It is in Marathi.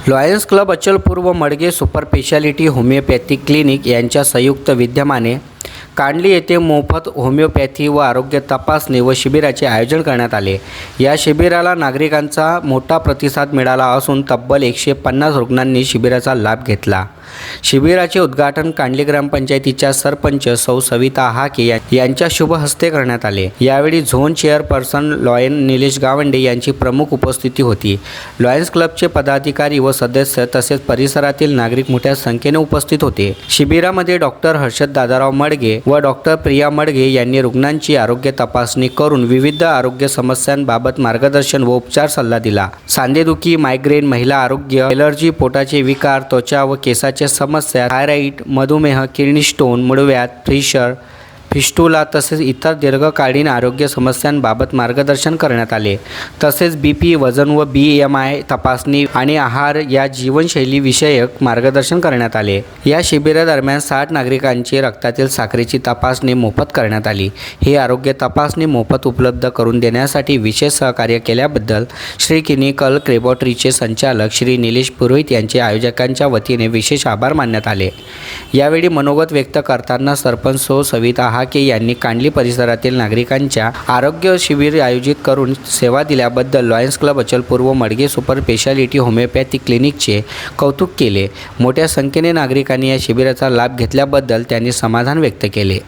लॉयन्स क्लब अचलपूर व Madge super speciality homeopathic clinic यांच्या संयुक्त विद्यमाने कांडली येथे मोफत होमिओपॅथी व आरोग्य तपासणी व शिबिराचे आयोजन करण्यात आले। या शिबिराला नागरिकांचा मोठा प्रतिसाद मिळाला असून तब्बल 150 रुग्णांनी शिबिराचा लाभ घेतला। शिबिराचे उद्घाटन कांडली ग्रामपंचायतीच्या सरपंच सौ सविता हाके यांच्या शुभ हस्ते करण्यात आले। यावेळी zone chairperson lion Nilesh Gawande यांची प्रमुख उपस्थिती होती। लॉयन्स क्लबचे पदाधिकारी व सदस्य तसेच परिसरातील नागरिक मोठ्या संख्येने उपस्थित होते। शिबिरामध्ये डॉक्टर हर्षद दादाराव मडगे व डॉक्टर प्रिया मडगे यांनी रुग्णांची आरोग्य तपासणी करून विविध आरोग्य समस्यांबाबत मार्गदर्शन व उपचार सल्ला दिला। सांधेदुखी, मायग्रेन, महिला आरोग्य, एलर्जी, पोटाचे विकार, त्वचा व केसाच्या समस्या, थायरॉइड, मधुमेह, किडनी स्टोन, मूळव्याध, प्रेशर, फिस्टुला तसेच इतर दीर्घकालीन आरोग्य समस्यांबाबत मार्गदर्शन करण्यात आले। तसेच बीपी, वजन व BMI तपासणी आणि आहार या जीवनशैली विषयक मार्गदर्शन करण्यात आले। या शिबिरादरम्यान 60 नागरिकांची रक्तातील साखरेची तपासणी मोफत करण्यात आली। ही आरोग्य तपासणी मोफत उपलब्ध करून देण्यासाठी विशेष सहकार्य केल्याबद्दल श्री क्लिनिकल लॅबोरेटरीचे संचालक श्री निलेश पुरोहित यांचे आयोजकांच्या वतीने विशेष आभार मानण्यात आले। यावेळी मनोगत व्यक्त करताना सरपंच सौ सविता हाके यांनी कांडली परिसरातील नागरिकांच्या आरोग्य शिबिर आयोजित करून सेवा दिल्याबद्दल लॉयन्स क्लब अचलपूर व मडगे सुपर स्पेशालिटी होमिओपॅथिक क्लिनिकचे कौतुक केले। मोठ्या संख्येने नागरिकांनी या शिबिराचा लाभ घेतल्याबद्दल त्यांनी समाधान व्यक्त केले।